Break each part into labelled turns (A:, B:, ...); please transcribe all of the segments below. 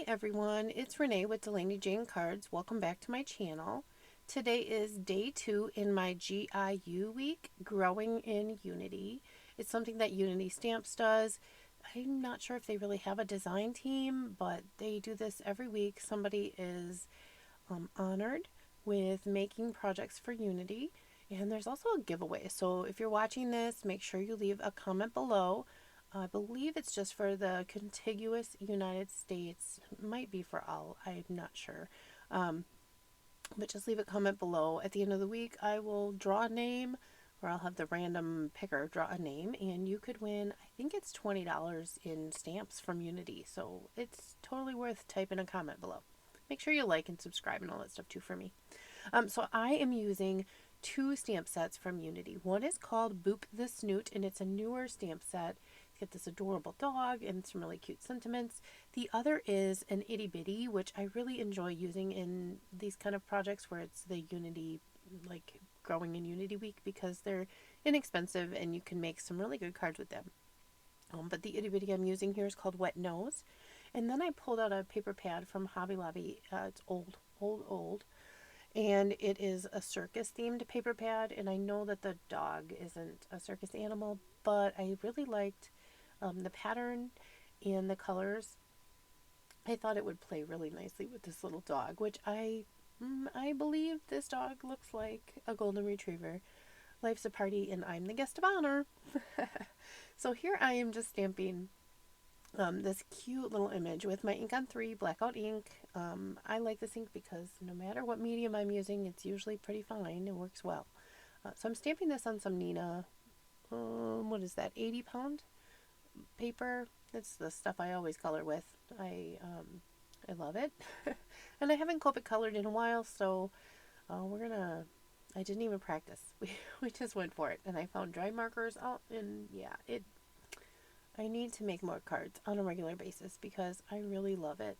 A: everyone, it's Renee with Delaney Jane Cards. Welcome back to my channel. Today is day 2 in my GIU week, Growing in Unity. It's something that Unity Stamps does. I'm not sure if they really have a design team, but they do this every week. Somebody is honored with making projects for Unity, and there's also a giveaway. So if you're watching this, make sure you leave a comment below. I believe it's just for the contiguous United States. It might be for all. I'm not sure. But just leave a comment below. At the end of the week, I will draw a name, or I'll have the random picker draw a name, and you could win, I think it's $20 in stamps from Unity. So it's totally worth typing a comment below. Make sure you like and subscribe and all that stuff too for me. So I am using 2 stamp sets from Unity. One is called Boop the Snoot, and it's a newer stamp set. It's got this adorable dog and some really cute sentiments. The other is an Itty Bitty, which I really enjoy using in these kind of projects where it's the Unity, like growing in Unity week, because they're inexpensive and you can make some really good cards with them. But the Itty Bitty I'm using here is called Wet Nose. And then I pulled out a paper pad from Hobby Lobby. It's old. And it is a circus themed paper pad. And I know that the dog isn't a circus animal, but I really liked the pattern and the colors. I thought it would play really nicely with this little dog, which I believe this dog looks like a golden retriever. Life's a party and I'm the guest of honor. So here I am just stamping this cute little image with my ink on 3 blackout ink. I like this ink because no matter what medium I'm using, it's usually pretty fine. It works well. So I'm stamping this on some Neenah, what is that, 80-pound paper. That's the stuff I always color with. I love it. And I haven't Copic colored in a while, so I didn't even practice. We just went for it, and I found dry markers out, and yeah, I need to make more cards on a regular basis because I really love it.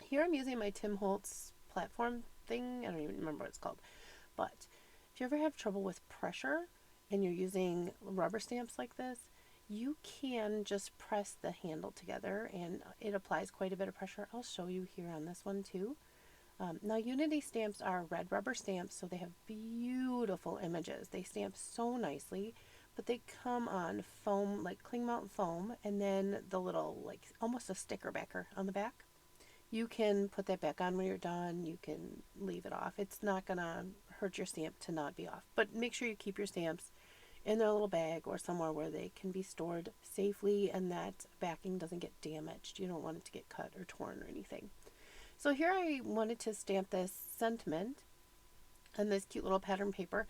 A: Here I'm using my Tim Holtz platform thing. I don't even remember what it's called. But if you ever have trouble with pressure and you're using rubber stamps like this, you can just press the handle together and it applies quite a bit of pressure. I'll show you here on this one too. Now Unity stamps are red rubber stamps, so they have beautiful images. They stamp so nicely, but they come on foam, like cling mount foam, and then the little, like almost a sticker backer on the back. You can put that back on when you're done. You can leave it off. It's not gonna hurt your stamp to not be off, but make sure you keep your stamps in their little bag or somewhere where they can be stored safely and that backing doesn't get damaged. You don't want it to get cut or torn or anything. So here I wanted to stamp this sentiment on this cute little pattern paper,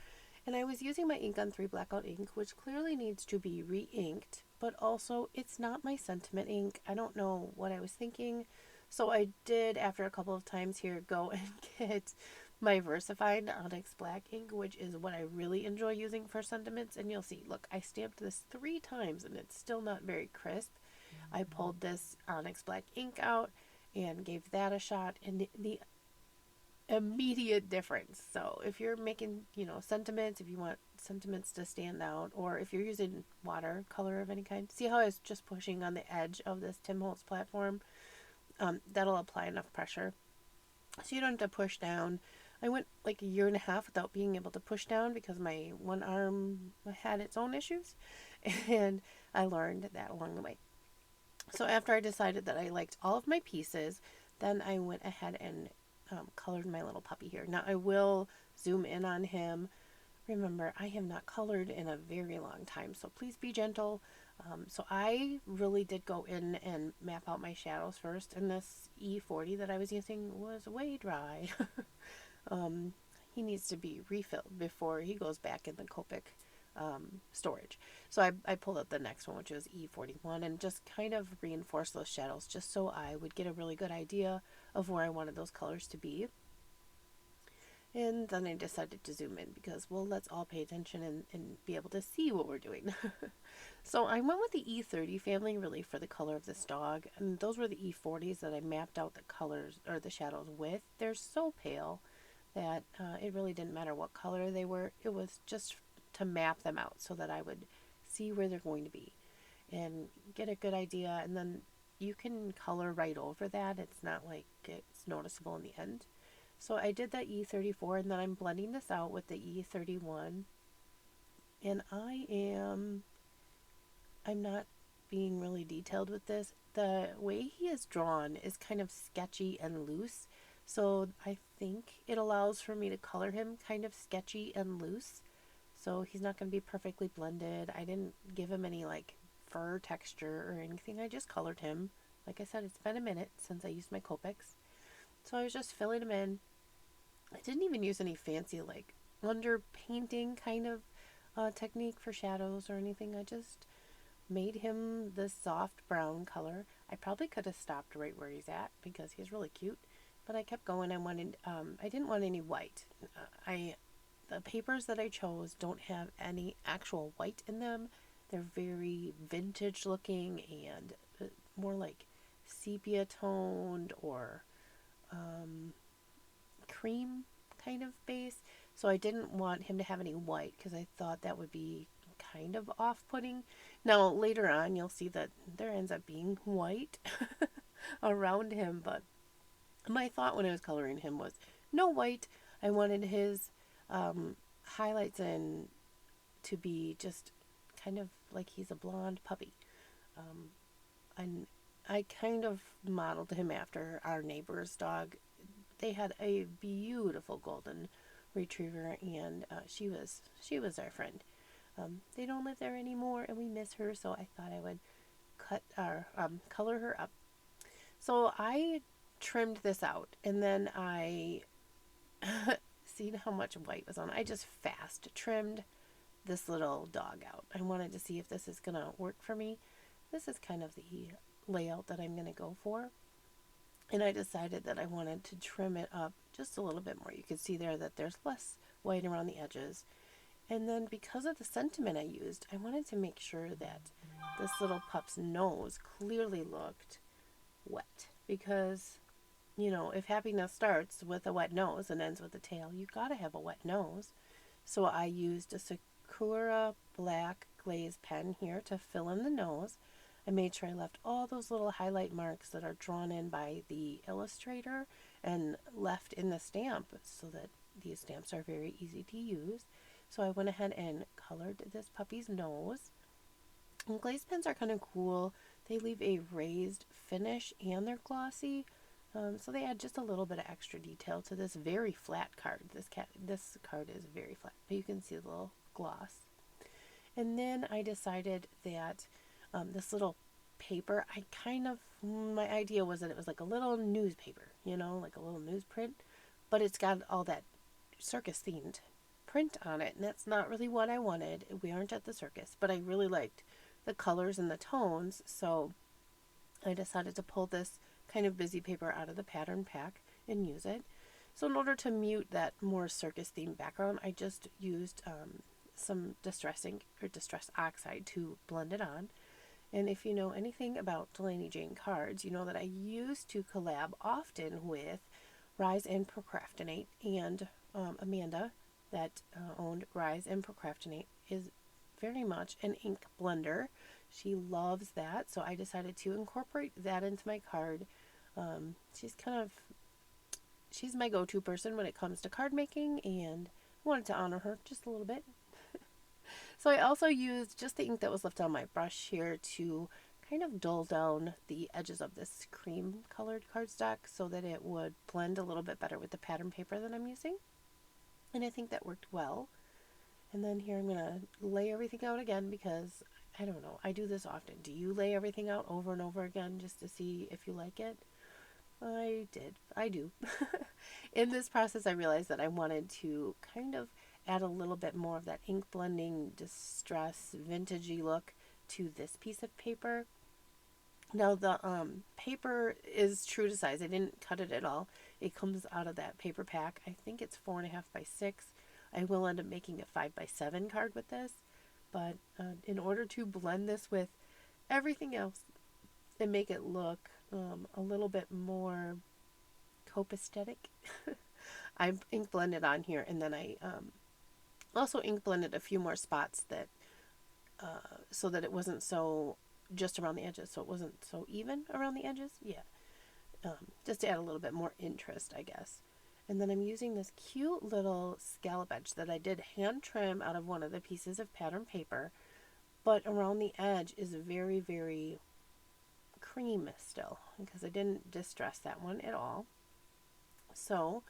A: and I was using my ink on 3 blackout ink, which clearly needs to be re-inked, but also it's not my sentiment ink. I don't know what I was thinking, so I did, after a couple of times here, go and get my Versified Onyx Black ink, which is what I really enjoy using for sentiments. And you'll see, look, I stamped this 3 times and it's still not very crisp. I pulled this Onyx Black ink out and gave that a shot, and the immediate difference. So if you're making, sentiments, if you want sentiments to stand out, or if you're using watercolor of any kind, see how I was just pushing on the edge of this Tim Holtz platform? That'll apply enough pressure so you don't have to push down. I went like a year and a half without being able to push down because my one arm had its own issues, and I learned that along the way. So after I decided that I liked all of my pieces, then I went ahead and colored my little puppy here. Now I will zoom in on him. Remember, I have not colored in a very long time, so please be gentle. So I really did go in and map out my shadows first, and this E40 that I was using was way dry. He needs to be refilled before he goes back in the Copic storage. So I pulled out the next one, which was E41, and just kind of reinforced those shadows just so I would get a really good idea of where I wanted those colors to be. And then I decided to zoom in because, well, let's all pay attention and be able to see what we're doing. So I went with the E30 family really for the color of this dog, and those were the E40s that I mapped out the colors or the shadows with. They're so pale that it really didn't matter what color they were. It was just to map them out so that I would see where they're going to be and get a good idea. And then you can color right over that. It's not like it's noticeable in the end. So I did that E34, and then I'm blending this out with the E31. And I'm not being really detailed with this. The way he is drawn is kind of sketchy and loose. So I think it allows for me to color him kind of sketchy and loose. So he's not going to be perfectly blended. I didn't give him any like fur texture or anything. I just colored him. Like I said, it's been a minute since I used my Copics. So I was just filling him in. I didn't even use any fancy like underpainting kind of technique for shadows or anything. I just made him this soft brown color. I probably could have stopped right where he's at because he's really cute, but I kept going. I didn't want any white. The papers that I chose don't have any actual white in them. They're very vintage looking and more like sepia toned or cream kind of base. So I didn't want him to have any white because I thought that would be kind of off-putting. Now later on you'll see that there ends up being white around him, but my thought when I was coloring him was no white. I wanted his highlights in to be just kind of like he's a blonde puppy. And I kind of modeled him after our neighbor's dog. They had a beautiful golden retriever, and she was our friend. They don't live there anymore, and we miss her, so I thought I would color her up. So I trimmed this out, and then I seen how much white was on. I just fast trimmed this little dog out. I wanted to see if this is gonna work for me. This is kind of the layout that I'm gonna go for. And I decided that I wanted to trim it up just a little bit more. You can see there that there's less white around the edges. And then because of the sentiment I used, I wanted to make sure that this little pup's nose clearly looked wet. Because, you know, if happiness starts with a wet nose and ends with a tail, you gotta have a wet nose. So I used a Sakura black glaze pen here to fill in the nose. I made sure I left all those little highlight marks that are drawn in by the illustrator and left in the stamp so that these stamps are very easy to use. So I went ahead and colored this puppy's nose. And glaze pens are kind of cool. They leave a raised finish and they're glossy. So they add just a little bit of extra detail to this very flat card. This card is very flat, but you can see the little gloss. And then I decided that this little paper, my idea was that it was like a little newspaper, you know, like a little newsprint, but it's got all that circus themed print on it, and that's not really what I wanted. We aren't at the circus, but I really liked the colors and the tones, so I decided to pull this kind of busy paper out of the pattern pack and use it. So in order to mute that more circus themed background, I just used some distress ink or distress oxide to blend it on. And if you know anything about Delaney Jane cards, you know that I used to collab often with Rise and Procrastinate, and Amanda that owned Rise and Procrastinate is very much an ink blender. She loves that, so I decided to incorporate that into my card. She's my go-to person when it comes to card making, and I wanted to honor her just a little bit. So I also used just the ink that was left on my brush here to kind of dull down the edges of this cream colored cardstock so that it would blend a little bit better with the pattern paper that I'm using. And I think that worked well. And then here I'm going to lay everything out again because, I don't know, I do this often. Do you lay everything out over and over again just to see if you like it? I did. I do. In this process, I realized that I wanted to kind of add a little bit more of that ink blending, distress, vintagey look to this piece of paper. Now the paper is true to size. I didn't cut it at all. It comes out of that paper pack. I think it's 4.5 by 6. I will end up making a 5 by 7 card with this, but in order to blend this with everything else and make it look a little bit more copacetic, I ink blended on here, and then I also ink blended a few more spots that so that it wasn't so just around the edges, so it wasn't so even around the edges. Yeah, just to add a little bit more interest, I guess. And then I'm using this cute little scallop edge that I did hand trim out of one of the pieces of pattern paper, but around the edge is very, very cream still because I didn't distress that one at all. So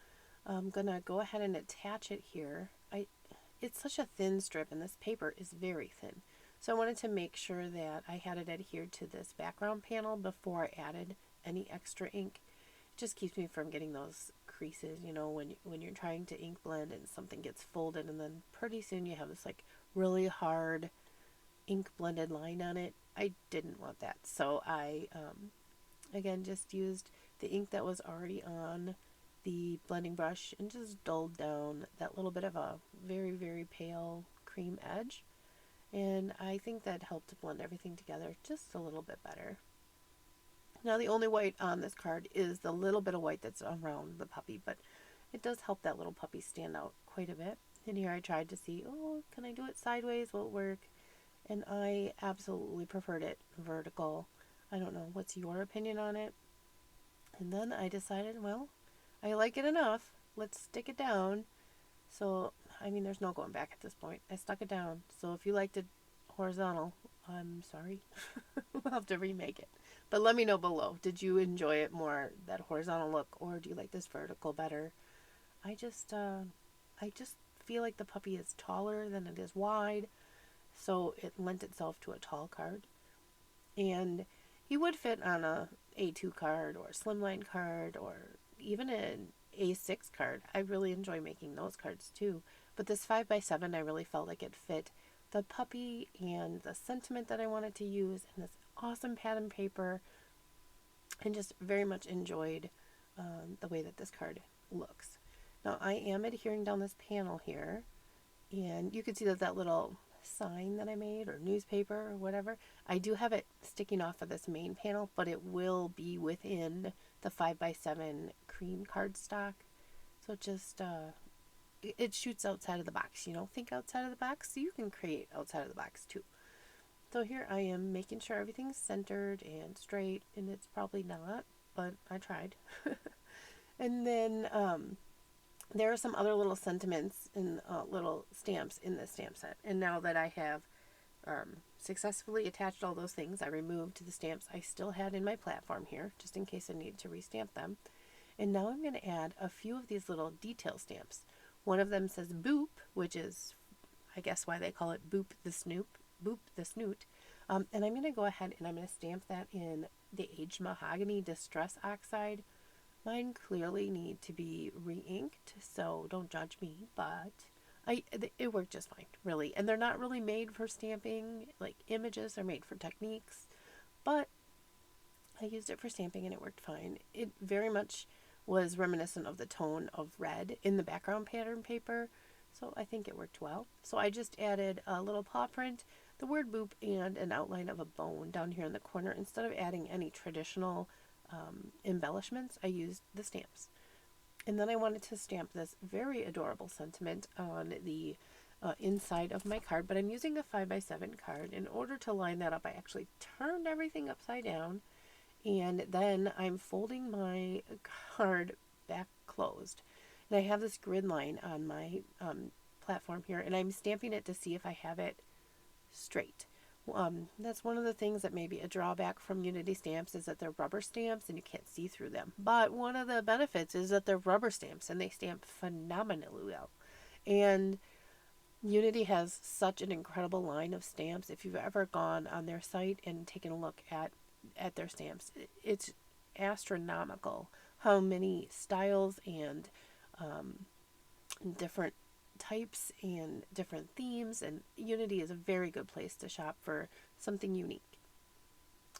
A: I'm gonna go ahead and attach it here. It's such a thin strip and this paper is very thin. So I wanted to make sure that I had it adhered to this background panel before I added any extra ink. It just keeps me from getting those creases, you know, when you're trying to ink blend and something gets folded and then pretty soon you have this like really hard ink blended line on it. I didn't want that. So I again just used the ink that was already on the blending brush and just dulled down that little bit of a very, very pale cream edge. And I think that helped to blend everything together just a little bit better. Now the only white on this card is the little bit of white that's around the puppy, but it does help that little puppy stand out quite a bit. And here I tried to see, oh, can I do it sideways? Will it work? And I absolutely preferred it vertical. I don't know, what's your opinion on it? And then I decided, well, I like it enough. Let's stick it down. So, I mean, there's no going back at this point. I stuck it down. So if you liked it horizontal, I'm sorry. We'll have to remake it. But let me know below. Did you enjoy it more, that horizontal look, or do you like this vertical better? I just feel like the puppy is taller than it is wide. So it lent itself to a tall card. And he would fit on a A2 card or a slimline card or even an A6 card. I really enjoy making those cards too. But this 5x7, I really felt like it fit the puppy and the sentiment that I wanted to use and this awesome pattern paper, and just very much enjoyed the way that this card looks. Now I am adhering down this panel here, and you can see that little sign that I made or newspaper or whatever, I do have it sticking off of this main panel, but it will be within the 5x7 cream cardstock. So just it shoots outside of the box, you know, think outside of the box so you can create outside of the box too. So here I am making sure everything's centered and straight, and it's probably not, but I tried. And then there are some other little sentiments and little stamps in this stamp set. And now that I have successfully attached all those things, I removed the stamps I still had in my platform here, just in case I need to restamp them. And now I'm going to add a few of these little detail stamps. One of them says Boop, which is, I guess, why they call it Boop the Snoot. Boop the Snoot. And I'm going to go ahead and I'm going to stamp that in the Aged Mahogany Distress Oxide. Mine clearly need to be re-inked, so don't judge me, but it worked just fine, really. And they're not really made for stamping, like images are made for techniques, but I used it for stamping and it worked fine. It very much was reminiscent of the tone of red in the background pattern paper, so I think it worked well. So I just added a little paw print, the word Boop, and an outline of a bone down here in the corner. Instead of adding any traditional embellishments, I used the stamps. And then I wanted to stamp this very adorable sentiment on the inside of my card, but I'm using a 5x7 card. In order to line that up, I actually turned everything upside down, and then I'm folding my card back closed. And I have this grid line on my platform here, and I'm stamping it to see if I have it straight. That's one of the things that may be a drawback from Unity stamps, is that they're rubber stamps and you can't see through them. But one of the benefits is that they're rubber stamps and they stamp phenomenally well. And Unity has such an incredible line of stamps. If you've ever gone on their site and taken a look at their stamps, it's astronomical how many styles and different types and different themes, and Unity is a very good place to shop for something unique.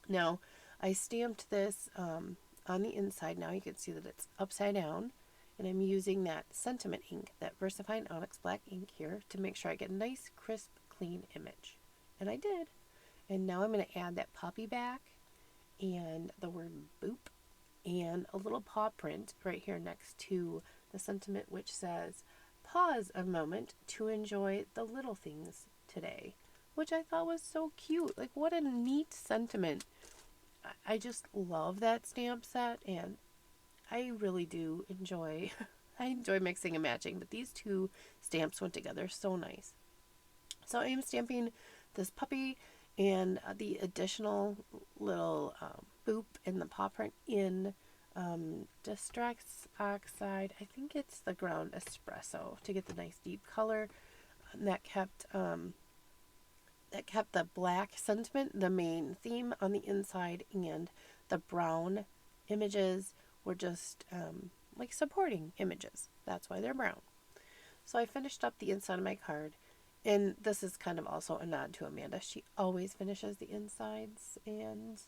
A: Now I stamped this on the inside. Now you can see that it's upside down, and I'm using that sentiment ink, that VersaFine Onyx Black ink here, to make sure I get a nice crisp clean image, and I did. And now I'm going to add that puppy back and the word Boop and a little paw print right here next to the sentiment, which says pause a moment to enjoy the little things today. which I thought was so cute. Like, what a neat sentiment. I just love that stamp set, and I really do enjoy I enjoy mixing and matching, but these two stamps went together so nice. So I am stamping this puppy and the additional little boop and the paw print in Distress Oxide. I think it's the ground espresso to get the nice deep color. And that kept the black sentiment, the main theme, on the inside, and the brown images were just like supporting images. That's why they're brown. So I finished up the inside of my card, and this is kind of also a nod to Amanda. She always finishes the insides, and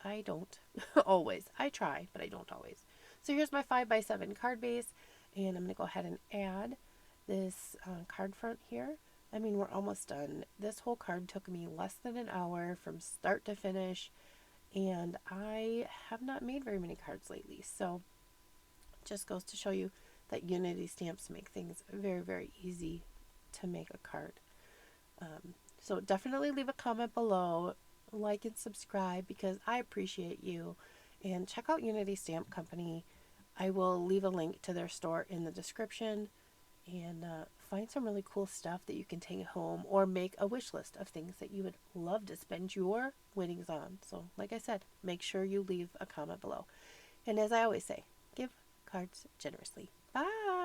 A: I don't always. I try, but I don't always. So here's my 5x7 card base, and I'm going to go ahead and add this card front here. I mean, we're almost done. This whole card took me less than an hour from start to finish, and I have not made very many cards lately, so it just goes to show you that Unity stamps make things very, very easy to make a card. So definitely leave a comment below, like and subscribe, because I appreciate you, and check out Unity Stamp Company. I will leave a link to their store in the description, and find some really cool stuff that you can take home, or make a wish list of things that you would love to spend your winnings on. So like I said, make sure you leave a comment below. And as I always say, give cards generously. Bye!